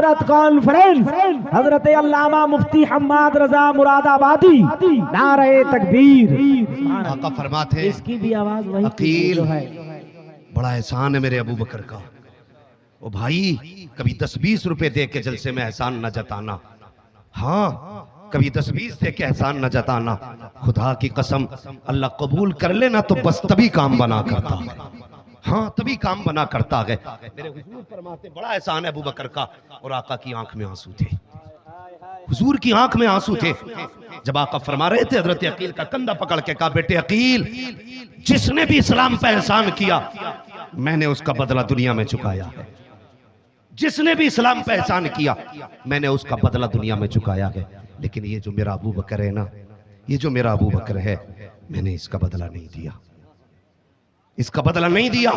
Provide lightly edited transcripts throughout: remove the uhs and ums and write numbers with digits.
आखिरत कॉन्फ्रेंस हजरत अल्लामा मुफ्ती हम्माद रजा मुरादाबादी नारे तकबीर। आका फरमाते हैं इसकी भी आवाज वही अकील जो है। बड़ा एहसान है मेरे अबू बकर का। ओ भाई कभी 10-20 रुपए दे के जलसे में एहसान न जताना। हाँ कभी 10-20 दे के एहसान न जताना। खुदा की कसम अल्लाह कबूल कर लेना तो बस तभी काम बना करता है। हाँ तभी काम बना करता है। मेरे हुजूर फरमाते बड़ा एहसान है अबू बकर का। और आका की आंख में आंसू थे, हुजूर की आंख में आंसू थे। जब आका फरमा रहे थे हजरत अकील का कंधा पकड़ के कहा, बेटे अकील जिसने भी इस्लाम पर एहसान किया मैंने उसका बदला दुनिया में चुकाया है। जिसने भी इस्लाम पर एहसान किया मैंने उसका बदला दुनिया में चुकाया है। लेकिन ये जो मेरा अबू बकर है ना, ये जो मेरा अबू बकर है, मैंने इसका बदला नहीं दिया, इसका बदला नहीं दिया।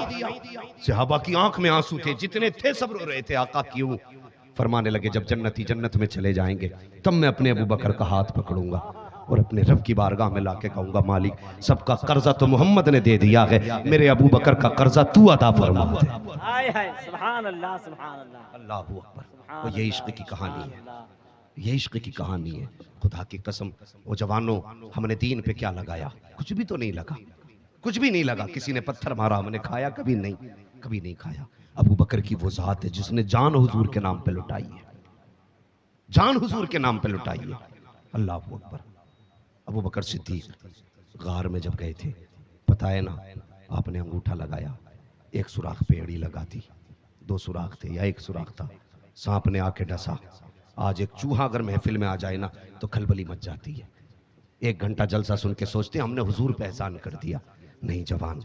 सहाबा की आंख में आंसू थे, जितने थे सब रो रहे थे। आका क्यों? फरमाने लगे जब जन्नती जन्नत में चले जाएंगे तब मैं अपने अबू बकर का हाथ पकड़ूंगा और अपने रब की बारगाह में लाके कहूंगा, मालिक सबका कर्जा तो मोहम्मद ने दे दिया है, मेरे अबू बकर का कर्जा तू अदा फरमा दे। सुभान अल्लाह, सुभान अल्लाह, अल्लाहू अकबर। और ये इश्क की कहानी है, ये इश्क की कहानी है। खुदा की कसम वो जवानों, हमने दीन पे क्या लगाया? कुछ भी तो नहीं लगा, कुछ भी नहीं लगा। किसी ने पत्थर मारा हमने खाया? कभी नहीं, कभी नहीं खाया। अबू बकर की वो जात है जिसने जान हुजूर के नाम पे लुटाई है, जान हुजूर के नाम पे लुटाई है। अल्लाह अकबर। अबू बकर सिद्दीक गार में जब गए थे, पता है ना, आपने अंगूठा लगाया, एक सुराख पे एड़ी लगा दी, 2 सुराख थे या 1 सुराख था, सांप ने आके डसा। आज एक चूहा अगर महफिल में आ जाए ना तो खलबली मच जाती है। 1 घंटा जलसा सुन के सोचते हमने हुजूर पे एहसान कर दिया। नहीं जवान,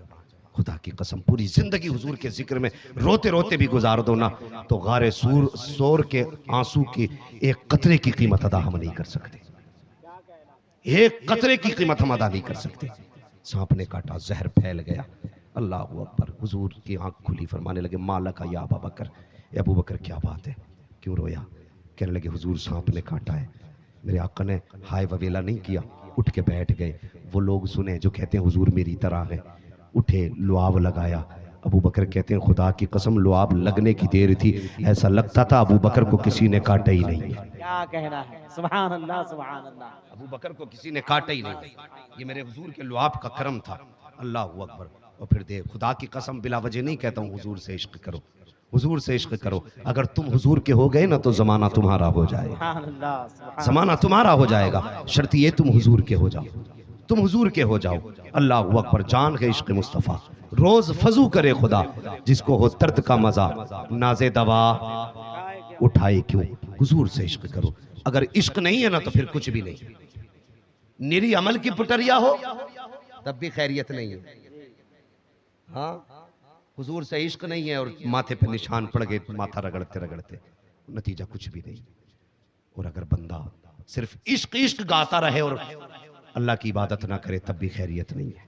खुदा की कसम पूरी जिंदगी हुजूर के जिक्र में रोते रोते भी गुजार दो ना तो गारे सोर के आंसू की एक कतरे की कीमत अदा हम नहीं कर सकते, एक कतरे की कीमत हम अदा नहीं कर सकते। सांप ने काटा, जहर फैल गया। अल्लाह अकबर। हुजूर की आंख खुली, फरमाने लगे मालका या अबू बकर, अबू बकर क्या बात है, क्यों रोया? कहने लगे हुजूर सांप ने काटा है। मेरे आका ने हाय ववेला नहीं किया, उठ के बैठ गए। वो लोग सुने जो कहते हैं हुजूर मेरी तरह है, उठे लुआब लगाया। अबू बकर कहते हैं खुदा की कसम लुआब लगने की देर थी, ऐसा लगता था अबू बकर को किसी ने काटा ही नहीं है। क्या कहना है, सुभान अल्लाह, सुभान अल्लाह। अबू बकर को किसी ने काटा ही नहीं। ये मेरे हुजूर के लुआब का करम था। अल्लाह अकबर। और फिर दे खुदा की कसम बिला वजह नहीं कहता हूँ हुजूर से इश्क करो, हुजूर से इश्क करो। अगर तुम हुजूर के हो गए ना तो जमाना तुम्हारा हो जाएगा, जमाना तुम्हारा हो जाएगा। शर्त ये तुम हुजूर के हो जाओ, तुम हुजूर के हो जाओ। अल्लाह अकबर। जान है इश्क मुस्तफ़ा, रोज फजू करे खुदा, जिसको हो दर्द का मजा नाजे दवा उठाए क्यों। हुजूर से इश्क करो। अगर इश्क नहीं है ना तो फिर कुछ भी नहीं। निरी अमल की पुटरिया हो तब भी खैरियत नहीं है। हाँ हुजूर से इश्क नहीं है और माथे पे निशान पड़ गए, माथा रगड़ते रगड़ते नतीजा कुछ भी नहीं। और अगर बंदा सिर्फ इश्क इश्क गाता रहे और अल्लाह की इबादत ना करे तब भी खैरियत नहीं है।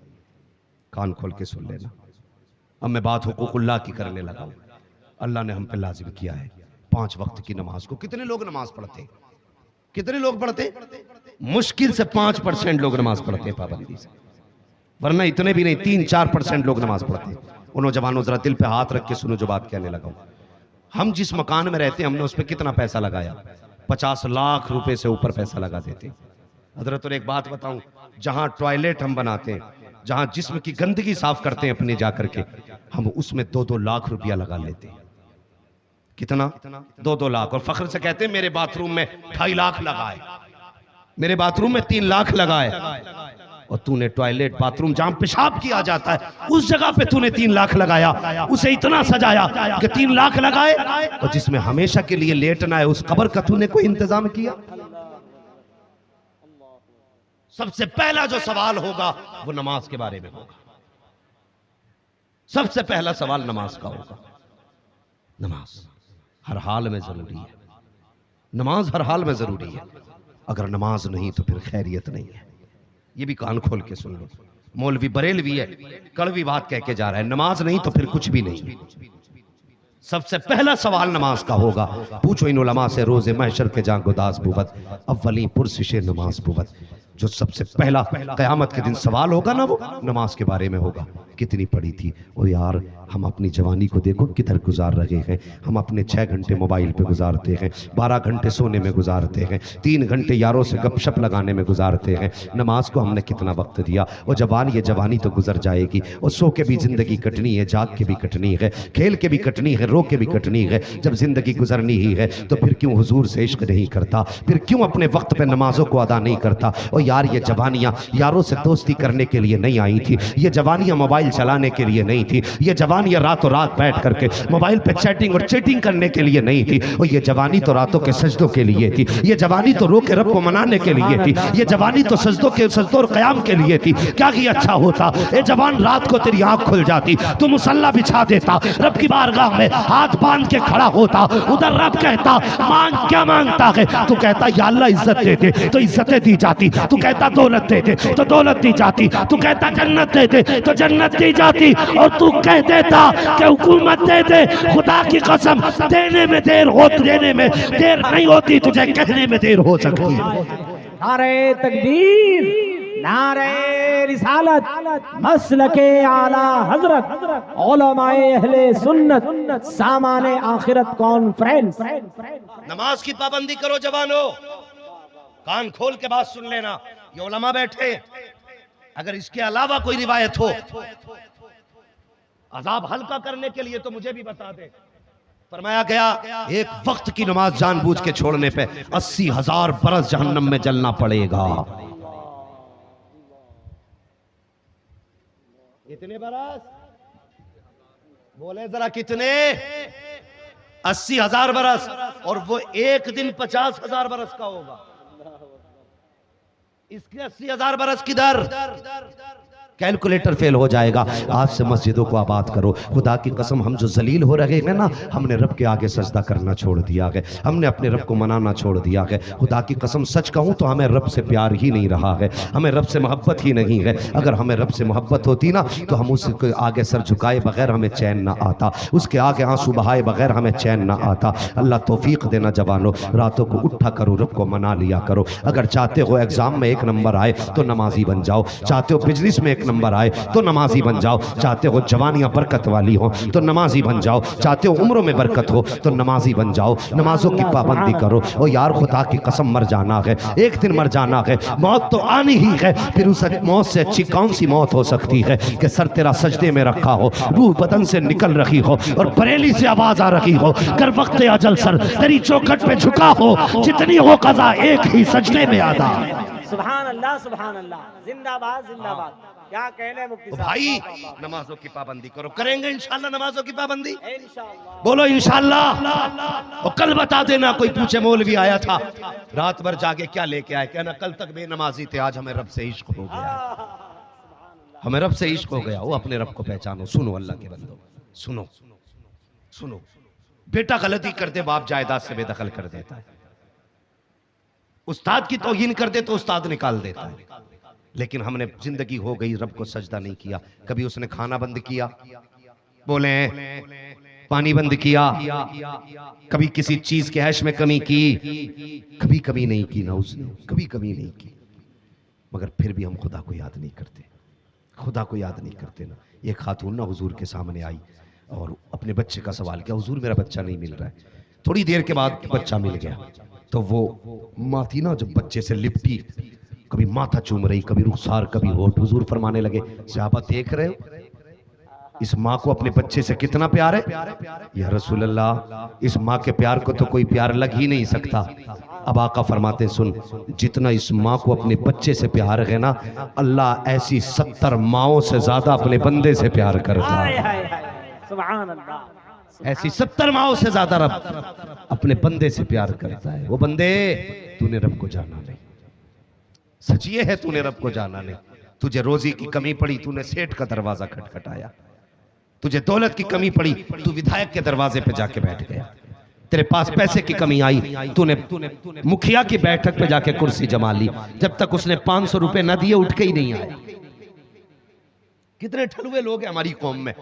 कान खोल के सुन लेना। अब मैं बात हुकूकुल्लाह की करने लगा हूं। अल्लाह ने हम पे लाजिम किया है 5 वक्त की नमाज को। कितने लोग नमाज पढ़ते, कितने लोग पढ़ते? मुश्किल से 5% लोग नमाज पढ़ते हैं पाबंदी से, वरना इतने भी नहीं, 3-4% लोग नमाज पढ़ते हैं। उन नौजवानों जरा दिल पे हाथ रख के सुनो जो बात कहने लगा हूं। हम जिस मकान में रहते हैं हमने उस पर कितना पैसा लगाया? 50 लाख रुपए से ऊपर पैसा लगा देते। हजरत और एक बात बताऊं, जहां टॉयलेट हम बनाते हैं, जहां जिस्म की गंदगी साफ करते हैं अपने जाकर के, हम उसमें 2-2 लाख रुपया लगा लेते हैं। कितना? 2-2 लाख। और फख्र से कहते हैं मेरे बाथरूम में 2.5 लाख लगाए, मेरे बाथरूम में 3 लाख लगाए। और तूने टॉयलेट बाथरूम जहां पेशाब किया जाता है उस जगह पे तूने 3 लाख लगाया, उसे इतना सजाया कि 3 लाख लगाए। और जिसमें हमेशा के लिए लेटना है उस कब्र का तूने कोई इंतजाम किया? सबसे पहला जो सवाल होगा वो नमाज के बारे में होगा। सबसे पहला सवाल नमाज का होगा। नमाज हर हाल में जरूरी है, नमाज हर हाल में जरूरी है। अगर नमाज नहीं तो फिर खैरियत नहीं है। ये भी कान खोल के सुन लो। मौलवी बरेलवी है, कड़वी बात कह के जा रहा है। नमाज नहीं तो फिर कुछ भी नहीं। सबसे पहला सवाल नमाज का होगा। पूछो इन उलमा से रोजे महशर के जां गुदास बुवत, अव्वली पुरसिशे नमाज बुवत। जो सबसे पहला क़यामत के दिन सवाल होगा ना, वो नमाज के बारे में होगा। कितनी पड़ी थी? ओ यार, हम अपनी जवानी को देखो किधर गुजार रहे हैं। हम अपने 6 घंटे मोबाइल पे गुजारते हैं, 12 घंटे सोने में गुजारते हैं, 3 घंटे यारों से गपशप लगाने में गुजारते हैं। नमाज को हमने कितना वक्त दिया? वो ये जवानी तो गुजर जाएगी। और सो के भी जिंदगी कटनी है, जाग के भी कटनी है, खेल के भी कटनी है, रो के भी कटनी है। जब जिंदगी गुजरनी ही है तो फिर क्यों हुजूर से इश्क नहीं करता? फिर क्यों अपने वक्त पे नमाजों को अदा नहीं करता? और यार, ये जवानियां यारों से दोस्ती करने के लिए नहीं आई थी, ये जवानियां मोबाइल चलाने के लिए नहीं थी, ये जवानियां रातों रात बैठ करके मोबाइल पे चैटिंग और चीटिंग करने के लिए नहीं थी। और ये जवानी तो रातों के सजदों के लिए थी, ये जवानी तो रो के रब को मनाने के लिए थी, ये जवानी तो सजदों और क़याम के लिए थी। क्या ही अच्छा होता ए जवान, रात को तेरी आंख खुल जाती, तू मुसल्ला बिछा देता, रब की बारगाह में हाथ बांध के खड़ा होता, उधर रब कहता मांग, क्या मांगता है? तू कहता या अल्लाह इज्जत दे दे, तो इज्जतें दी जाती। तू कहता दौलत दे दे, तो दौलत दी जाती। तू कहता जन्नत दे दे, तो जन्नत दी जाती। और तू कह देता कि हुकूमत दे दे, खुदा की कसम देने में देर नहीं होती, तुझे कहने में देर हो सकती है। नारे तकबीर, नारे रिसालत, मसलके आला हजरत, उलमाए अहले सुन्नत, सामाने आखिरत कॉन्फ्रेंस। नमाज की पाबंदी करो जवानों, कान खोल के बात सुन लेना। ये उलमा बैठे, अगर इसके अलावा कोई रिवायत हो अजाब हल्का करने के लिए तो मुझे भी बता दे। फरमाया गया एक वक्त की नमाज जानबूझ के छोड़ने पे 80,000 बरस जहन्नम में जलना पड़ेगा। कितने बरस बोले जरा? कितने? 80,000 बरस। और वो एक दिन 50,000 बरस का होगा। इसके 80,000 बरस किधर? कैलकुलेटर फेल हो जाएगा। आज से मस्जिदों को आबाद करो। खुदा की कसम, हम जो जलील हो रहे हैं ना, हमने रब के आगे सजदा करना छोड़ दिया है, हमने अपने रब को मनाना छोड़ दिया है। खुदा की कसम सच कहूँ तो हमें रब से प्यार ही नहीं रहा है, हमें रब से मोहब्बत ही नहीं है। अगर हमें रब से मोहब्बत होती ना तो हम उसके आगे सर झुकाए बगैर हमें चैन ना आता, उसके आगे आंसू बहाए बगैर हमें चैन ना आता। अल्लाह तौफीक देना जवानों, रातों को उठा करो, रब को मना लिया करो। अगर चाहते हो एग्जाम में 1 नंबर आए तो नमाजी बन जाओ, चाहते हो बिजनेस में 1 नंबर आए तो नमाजी बन जाओ, चाहते हो जवानियां बरकत वाली हो तो नमाजी बन जाओ, चाहते हो उम्रों में बरकत हो तो नमाजी बन जाओ। नमाजों की पाबंदी करो। और यार, खुदा की कसम मर जाना है, एक दिन मर जाना है, मौत तो आनी ही है। फिर उस मौत से अच्छी कौन सी मौत हो सकती है कि सर तेरा सजदे में रखा हो, रूह बदन से निकल रही हो और बरेली से आवाज आ रही हो, कर वक्त अजल सर तेरी चौखट पे झुका हो, जितनी हो कज़ा एक ही सजदे में अदा। सुभान अल्लाह, सुभान अल्लाह, जिंदाबाद जिंदाबाद। क्या कहने मुफ्ती साहब? भाई, नमाजों की पाबंदी करो। करेंगे इंशाल्लाह नमाजों की पाबंदी? इंशाल्लाह। बोलो इंशाल्लाह। और कल बता देना, कोई पूछे मौलवी आया था रात भर जाके क्या लेके आए, कहना कल तक बेनमाजी थे, आज हमें रब से इश्क हो गया, हमें रब से इश्क हो गया। वो अपने रब को पहचानो। सुनो अल्लाह के बंदो, सुनो सुनो। बेटा गलती करते बाप जायदाद से बेदखल कर देता है, उस्ताद की तौहीन कर दे तो उस्ताद निकाल देता है। लेकिन हमने जिंदगी हो गई रब को सजदा नहीं किया। कभी उसने खाना बंद किया, बोले पानी बंद किया, कभी किसी चीज के ऐश में कमी की, कभी कभी नहीं की ना उसने, कभी कभी नहीं की। मगर फिर भी हम खुदा को याद नहीं करते, खुदा को याद नहीं करते ना। एक खातून ना हुजूर के सामने आई और अपने बच्चे का सवाल किया, हुजूर मेरा बच्चा नहीं मिल रहा है। थोड़ी देर के बाद बच्चा मिल गया तो वो माँ थी ना, जब बच्चे से लिपटी, कभी माथा चूम रही, कभी रुखसार, कभी होठ। हुजूर फरमाने लगे, सहाबा देख रहे हो इस माँ को अपने बच्चे से कितना प्यार है? या रसूल अल्लाह, इस माँ के प्यार को तो कोई प्यार लग ही नहीं सकता। अब आका फरमाते, सुन, जितना इस माँ को अपने बच्चे से प्यार है ना, अल्लाह ऐसी 70 माँओं से ज्यादा अपने बंदे से प्यार करता है। सुभान अल्लाह। ऐसी 70 माओं से ज्यादा रब अपने बंदे से प्यार करता है। वो बंदे, तूने रब को जाना नहीं, सच ये है तूने रब को जाना नहीं। तुझे रोजी की कमी पड़ी, तूने सेठ का दरवाजा खटखटाया। तुझे दौलत की कमी पड़ी, तू विधायक के दरवाजे पे जाके बैठ गया। तेरे पास पैसे की कमी आई, तूने मुखिया की बैठक पे जाके कुर्सी जमा ली। जब तक उसने 500 रुपए न दिए उठ के ही नहीं आए। कितने ठलुए लोग हैं हमारी कौम में,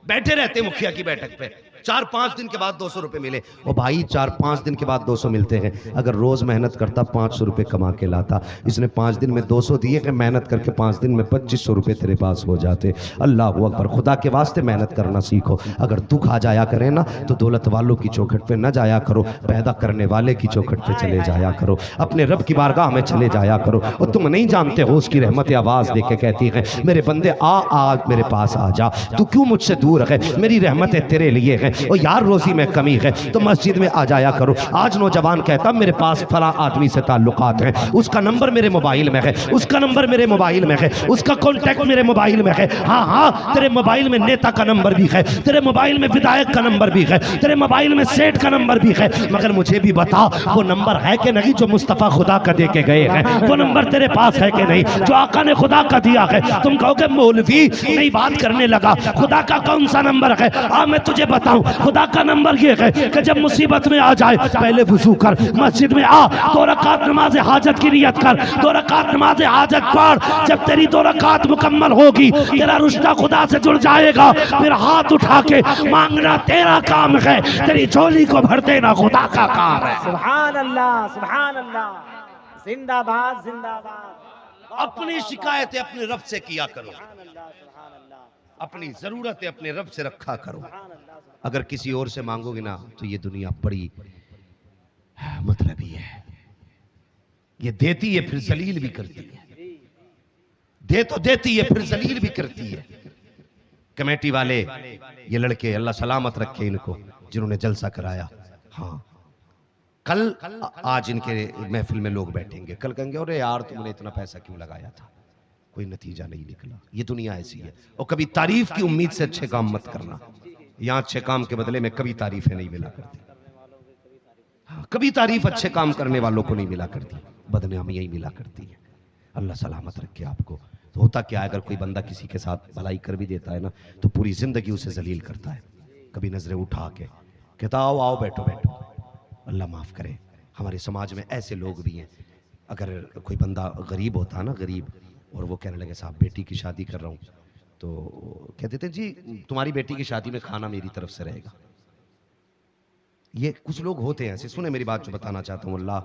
बैठे रहते मुखिया की बैठक पे, 4-5 दिन के बाद 200 रुपए मिले। ओ भाई 4-5 दिन के बाद 200 मिलते हैं, अगर रोज मेहनत करता 500 रुपए कमा के लाता, इसने 5 दिन में 200 दिए कि मेहनत करके 5 दिन में 2500 रुपए तेरे पास हो जाते। अल्लाह अकबर। खुदा के वास्ते मेहनत करना सीखो। अगर दुख आ जाया करे ना तो दौलत वालों की चौखट पे न जाया करो, पैदा करने वाले की चौखट पे चले जाया करो, अपने रब की बारगाह में चले जाया करो। और तुम नहीं जानते हो उसकी रहमत आवाज दे के कहती है, मेरे बंदे आ आज मेरे पास आ जा, तू क्यों मुझसे दूर है, मेरी रहमतें तेरे लिए हैं। और यार रोजी में कमी है तो मस्जिद में आ जाया करो। आज नौजवान कहता मेरे पास फला आदमी से ताल्लुकात हैं, उसका नंबर मेरे मोबाइल में है, उसका नंबर मेरे मोबाइल में है, उसका कॉन्टैक्ट मेरे मोबाइल में है। हाँ हाँ, तेरे मोबाइल में नेता का नंबर भी है, तेरे मोबाइल में विधायक का नंबर भी है, तेरे मोबाइल में सेठ का नंबर भी है, मगर मुझे भी बता वो नंबर है कि नहीं जो मुस्तफा खुदा का दे के गए हैं, वो नंबर तेरे पास है कि नहीं जो आका ने खुदा का दिया है। तुम कहोगे मौलवी नहीं बात करने लगा, खुदा का कौन सा नंबर है? मैं तुझे बताऊं, खुदा का नंबर ये है कि जब मुसीबत में आ जाए पहले वुजू कर, मस्जिद में आ, 2 रकात नमाज हाजत की नियत कर, 2 रकात नमाज हाजत पढ़। जब तेरी 2 रकात मुकम्मल होगी तेरा रिश्ता खुदा से जुड़ जाएगा, फिर हाथ उठा के मांगना तेरा काम है, तेरी झोली को भर देना खुदा का काम है। सुभान अल्लाह, सुभान अल्लाह, जिंदाबाद जिंदाबाद। अपनी शिकायतें अपने रब से किया करो, अपनी जरूरतें अपने रब से रखा करो। अगर किसी और से मांगोगे ना तो ये दुनिया बड़ी मतलबी है, ये देती है फिर जलील भी करती है, दे तो देती है फिर जलील भी करती है। कमेटी वाले ये लड़के अल्लाह सलामत रखे इनको जिन्होंने जलसा कराया, हाँ कल आज इनके महफिल में लोग बैठेंगे, कल कहेंगे अरे यार तुमने इतना पैसा क्यों लगाया था, कोई नतीजा नहीं निकला। ये दुनिया ऐसी है। और कभी तारीफ की उम्मीद से अच्छे काम मत करना, यहाँ अच्छे काम के बदले में कभी तारीफें नहीं मिला करती। हाँ, कभी तारीफ अच्छे काम करने वालों को नहीं मिला करती, बदनामी यही मिला करती है। अल्लाह सलामत रखे आपको। तो होता क्या है, अगर कोई बंदा किसी के साथ भलाई कर भी देता है ना तो पूरी जिंदगी उसे जलील करता है, कभी नजरें उठा के कहता आओ आओ बैठो बैठो। अल्लाह माफ करे, हमारे समाज में ऐसे लोग भी हैं। अगर कोई बंदा गरीब होता है ना, गरीब, और वो कहने लगे साहब बेटी की शादी कर रहा हूँ, तो कहते थे जी तुम्हारी बेटी की शादी में खाना मेरी तरफ से रहेगा। ये कुछ लोग होते हैं ऐसे, सुने मेरी बात जो बताना चाहता हूँ, अल्लाह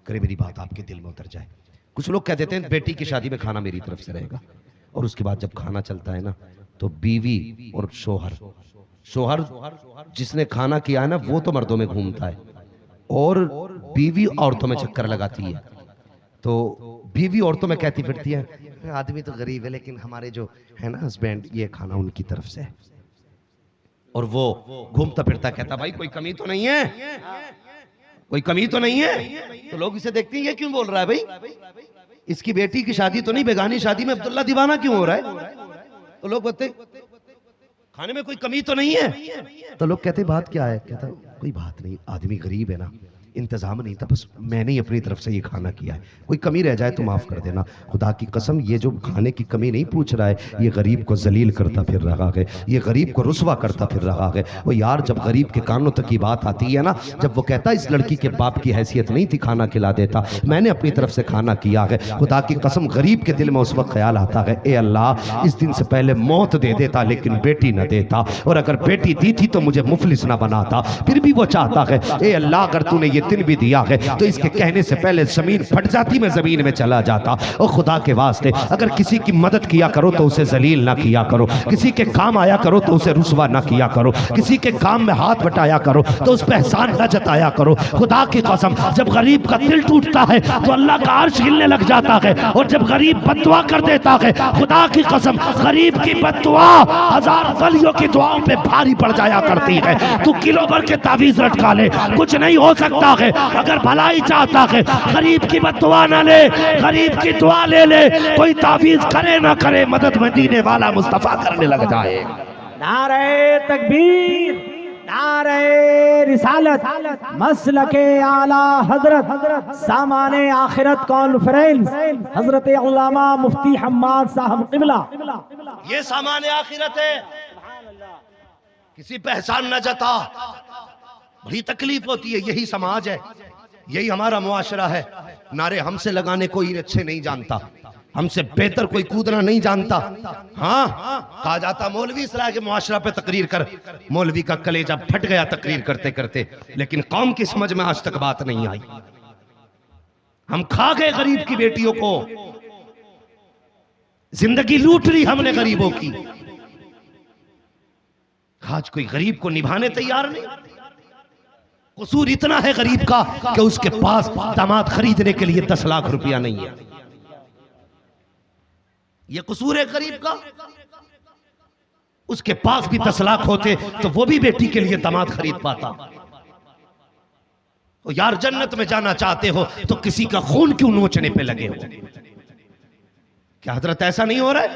करे मेरी बात आपके दिल में उतर जाए। कुछ लोग कह देते हैं बेटी की शादी में खाना मेरी तरफ से रहेगा, और उसके बाद जब खाना चलता है ना तो बीवी और शोहर जिसने खाना किया है ना वो तो मर्दों में घूमता है और बीवी औरतों में चक्कर लगाती है। तो बीवी औरतों में कहती फिरती है आदमी तो गरीब है लेकिन हमारे जो है ना हस्बैंड, ये खाना उनकी तरफ से है। और वो घूमता फिरता कहता भाई कोई कमी तो नहीं है, कोई कमी तो नहीं है। तो लोग इसे देखते हैं ये क्यों बोल रहा है भाई, इसकी बेटी की शादी तो नहीं, बेगानी शादी में अब्दुल्ला दीवाना क्यों हो रहा है। तो लोग बोलते खाने में कोई कमी तो नहीं है। तो लोग कहते बात क्या है, कहता कोई बात नहीं, आदमी गरीब है ना, इंतजाम नहीं था, बस मैंने ही अपनी तरफ से ये खाना किया है, कोई कमी रह जाए तो माफ कर देना। खुदा की कसम ये जो खाने की कमी नहीं पूछ रहा है, ये गरीब को जलील करता फिर रहा है, ये गरीब को रुसवा करता फिर रहा है। वो यार जब गरीब के कानों तक की बात आती है ना, जब वो कहता है इस लड़की के बाप की हैसियत नहीं थी खाना खिला देता, मैंने अपनी तरफ से खाना किया है, खुदा की कसम गरीब के दिल में उस वक्त ख्याल आता है ए अल्लाह इस दिन से पहले मौत दे देता लेकिन बेटी न देता, और अगर बेटी दी थी तो मुझे मुफलिस ना बनाता। फिर भी वो चाहता है ए अल्लाह अगर तूने ये दिन भी दिया है तो इसके कहने से पहले जमीन फट जाती, मैं जमीन में चला जाता। और खुदा के वास्ते अगर किसी की मदद किया करो तो उसे जलील ना किया करो, किसी के काम आया करो तो उसे रुसवा ना किया करो, किसी के काम में हाथ बटाया करो तो उस पर एहसान न जताया करो। खुदा की कसम जब गरीब का दिल टूटता है तो अल्लाह का अर्श हिलने लग जाता है, और जब गरीब बद्दुआ कर देता है, खुदा की कसम गरीब की बद्दुआ 1000 वलियों की दुआओं पे भारी पड़ जाया करती है। तू किलो भर के तावीज लटका ले, कुछ नहीं हो सकता है। अगर भलाई चाहता है गरीब की बद्दुआ ना ले, गरीब की दुआ ले ले, कोई तावीज करे ना करे, मदद मदीने वाला मुस्तफा करने लग जाए। नारे तकबीर, नारे रिसालत, मसलके आला हजरत सामाने आखिरत कॉन्फ्रेंस हजरत अल्लामा मुफ्ती हम्माद साहब किबला। ये सामाने आखिरत है, किसी पहचान न जता, बड़ी तकलीफ होती है। यही समाज है, यही हमारा मुआशरा है। नारे हमसे लगाने कोई अच्छे नहीं जानता, हमसे बेहतर कोई कूदना नहीं जानता। हाँ, कहा जाता मौलवी इस्लाह के मुआशरा पे तकरीर कर, मौलवी का कलेजा फट गया तकरीर करते करते, लेकिन कौम की समझ में आज तक बात नहीं आई। हम खा गए गरीब की बेटियों को, जिंदगी लूट ली हमने गरीबों की। आज कोई गरीब को निभाने तैयार नहीं। कसूर इतना है गरीब का कि उसके पास दामाद खरीदने के लिए 10 लाख रुपया नहीं है। यह कसूर है गरीब का। उसके पास भी 10 लाख होते तो वो भी बेटी के लिए दामाद खरीद पाता। तो यार जन्नत में जाना चाहते हो तो किसी का खून क्यों नोचने पे लगे हो? क्या हजरत ऐसा नहीं हो रहा है?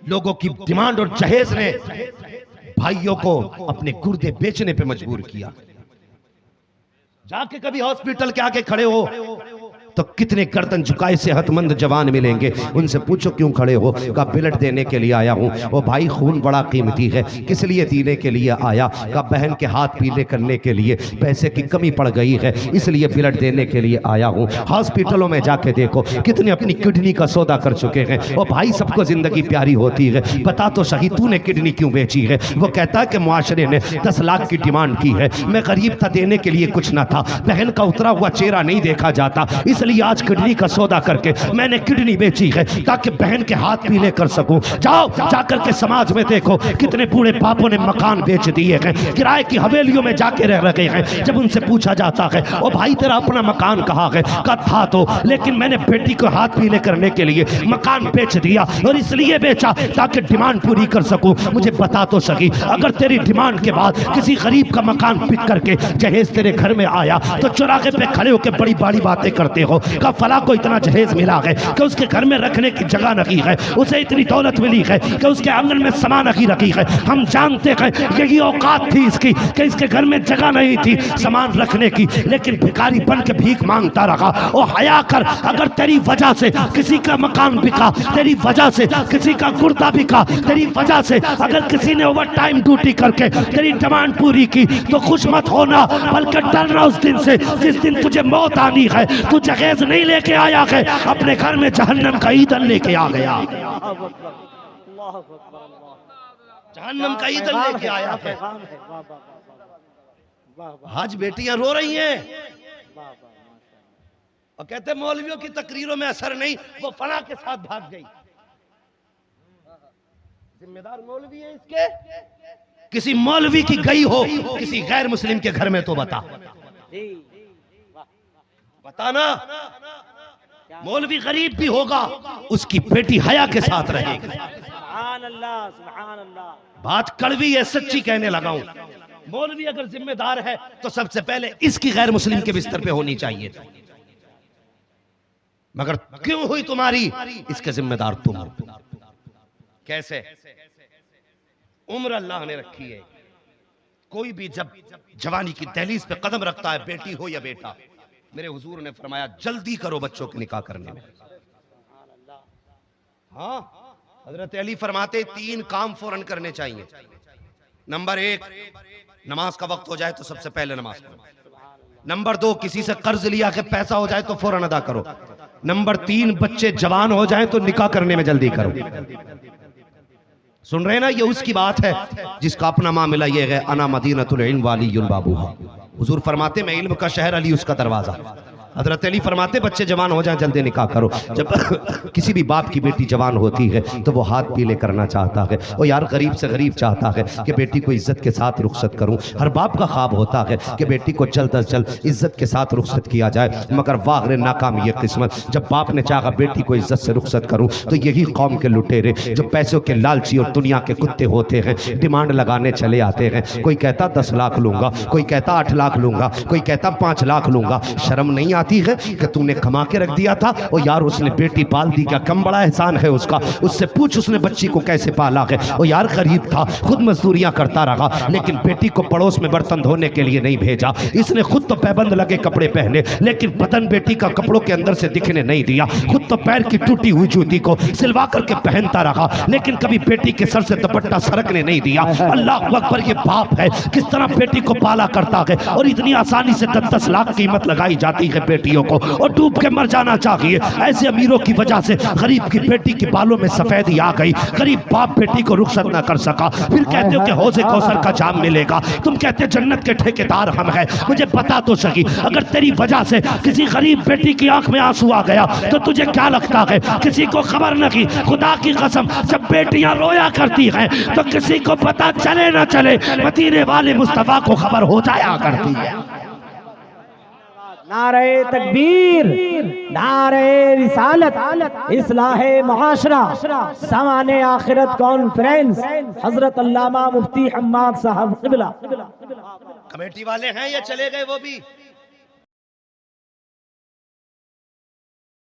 लोगों की डिमांड और जहेज ने भाइयों को अपने गुर्दे बेचने पे मजबूर किया। जाके कभी हॉस्पिटल के आगे खड़े हो तो कितने गर्दन झुकाए सेहतमंद जवान मिलेंगे। उनसे पूछो क्यों खड़े हो? का ब्लड देने के लिए आया हूं। वो भाई खून बड़ा कीमती है, किस लिए देने के लिए आया? का बहन के हाथ पीले करने के लिए, पैसे की कमी पड़ गई है इसलिए ब्लड देने के लिए आया हूं। हॉस्पिटलों में जाके देखो कितने अपनी किडनी का सौदा कर चुके हैं। वो भाई सबको जिंदगी प्यारी होती है, बता तो सही तूने किडनी क्यों बेची है? वो कहता है कि मुआशरे ने 10 लाख की डिमांड की है, मैं गरीब था, देने के लिए कुछ ना था, बहन का उतरा हुआ चेहरा नहीं देखा जाता, इसलिए आज किडनी का सौदा करके मैंने किडनी बेची है ताकि बहन के हाथ पीले कर सकूं। जाओ जाकर के समाज में देखो कितने बूढ़े बापों ने मकान बेच दिए हैं, किराए की हवेलियों में जाके रह रहे हैं। जब उनसे पूछा जाता है ओ भाई तेरा अपना मकान कहाँ है? का था तो, लेकिन मैंने बेटी को हाथ पीले करने के लिए मकान बेच दिया, और इसलिए बेचा ताकि डिमांड पूरी कर सकूं। मुझे बता तो सही, अगर तेरी डिमांड के बाद किसी गरीब का मकान पिक करके जहेज तेरे घर में आया तो चौराहे पे खड़े होकर बड़ी बड़ी बातें करते हो का फला को इतना जहेज मिला है कि उसके घर में रखने की जगह नहीं है, उसे इतनी दौलत मिली है कि उसके आंगन में सामान नहीं रखी है। हम जानते हैं कि ये औकात थी इसकी कि इसके घर में जगह नहीं थी सामान रखने की, लेकिन भिखारी बन के भीख मांगता रहा। ओ हया कर, अगर तेरी वजह से किसी का मकान बिका, तेरी वजह से किसी का गुर्दा बिका, तेरी वजह से अगर किसी ने ओवर टाइम ड्यूटी करके तेरी डिमांड पूरी की तो खुश मत होना, बल्कि डरना उस दिन से जिस दिन तुझे मौत आनी है। तू जहेज नहीं लेके आया है, अपने घर में जहन्नम का ईंधन लेके आ गया। जहन्नम का ईंधन लेके आया है। आज बेटियां रो रही हैं और कहते मौलवियों की तकरीरों में असर नहीं, वो फला के साथ भाग गई। जिम्मेदार मौलवी है इसके? किसी मौलवी की गई हो किसी गैर मुस्लिम के घर में तो बताना। मौलवी गरीब भी होगा, उसकी बेटी हया के साथ रहेगी। सुभान अल्लाह, सुभान अल्लाह। बात कड़वी है, सच्ची कहने लगा हूं। मौलवी अगर जिम्मेदार है तो सबसे पहले इसकी गैर मुस्लिम के बिस्तर पे होनी चाहिए, मगर क्यों हुई तुम्हारी? इसके जिम्मेदार तुम हो। कैसे? उम्र अल्लाह ने रखी है। कोई भी जब जवानी की दहलीज पे कदम रखता है, बेटी हो या बेटा, मेरे हुजूर ने फरमाया जल्दी करो बच्चों के निकाह करने में। हाँ, हजरत अली फरमाते 3 काम फौरन करने चाहिए। नंबर 1, नमाज का वक्त हो जाए तो सबसे पहले नमाज पढ़ो। नंबर 2, किसी से कर्ज लिया के पैसा हो जाए तो फौरन अदा करो। नंबर 3, बच्चे जवान हो जाए तो निकाह करने में जल्दी करो। सुन रहे ना, ये उसकी बात है जिसका अपना मामला ये है, अना मदीनतुल इल्म वालियुल बाबूहा। हुजूर फरमाते मैं इल्म का शहर, अली उसका दरवाजा। हजरत अली फरमाते बच्चे जवान हो जाए जल्दी निकाह करो। जब किसी भी बाप की बेटी जवान होती है तो वो हाथ पीले करना चाहता है। और यार गरीब से गरीब चाहता है कि बेटी को इज्जत के साथ रुखसत करूं। हर बाप का ख्वाब होता है कि बेटी को जल्द अज जल्द इज्जत के साथ रुखसत किया जाए, मगर वाह रे नाकाम ये किस्मत। जब बाप ने चाहा बेटी को इज्जत से रुखसत करूं तो यही कौम के लुटेरे जो पैसों के लालची और दुनिया के कुत्ते होते हैं डिमांड लगाने चले आते हैं। कोई कहता 10 लाख लूंगा, कोई कहता 8 लाख लूंगा, कोई कहता 5 लाख लूंगा। शर्म नहीं आती है कि तूने कमा के रख दिया था? और यार उसने बेटी पाल दी, क्या कम बड़ा एहसान है उसका? उससे पूछ उसने बच्ची को कैसे पाला है। और यार गरीब था, खुद मजदूरियां करता रहा, लेकिन बेटी को पड़ोस में बर्तन धोने के लिए नहीं भेजा। इसने खुद तो पैबंद लगे कपड़े पहने, लेकिन बदन बेटी का कपड़ों के अंदर से दिखने नहीं दिया। खुद तो पैर की टूटी हुई जूती को सिलवा करके पहनता रहा, लेकिन कभी बेटी के सर से दुपट्टा सरकने नहीं दिया। अल्लाह अकबर, ये बाप है किस तरह बेटी को पाला करता है। और इतनी आसानी से 10-10 लाख कीमत लगाई जाती है बेटियों को और डूब के मर जाना चाहिए। ऐसे अमीरों की वजह से गरीब की बेटी के बालों में सफेदी आ गई, गरीब बाप बेटी को रुखसत ना कर सका। फिर कहते हो कि हौज़े कौसर का जाम मिलेगा, तुम कहते जन्नत के ठेकेदार हम हैं। मुझे बता तो सकी, अगर तेरी वजह से किसी गरीब बेटी की आंख में आंसू आ गया तो तुझे क्या लगता है किसी को खबर न की? खुदा की कसम, जब बेटियां रोया करती हैं तो किसी को पता चले ना चले, मदीने वाले मुस्तफा को खबर हो जाया करती है। नारे तकबीर, नारे रिसालत, इस्लाहे मुआशरा, सामाने आखिरत कॉन्फ्रेंस, हजरत अल्लामा मुफ्ती हम्माद साहब क़िबला। कमेटी वाले हैं या चले गए वो भी?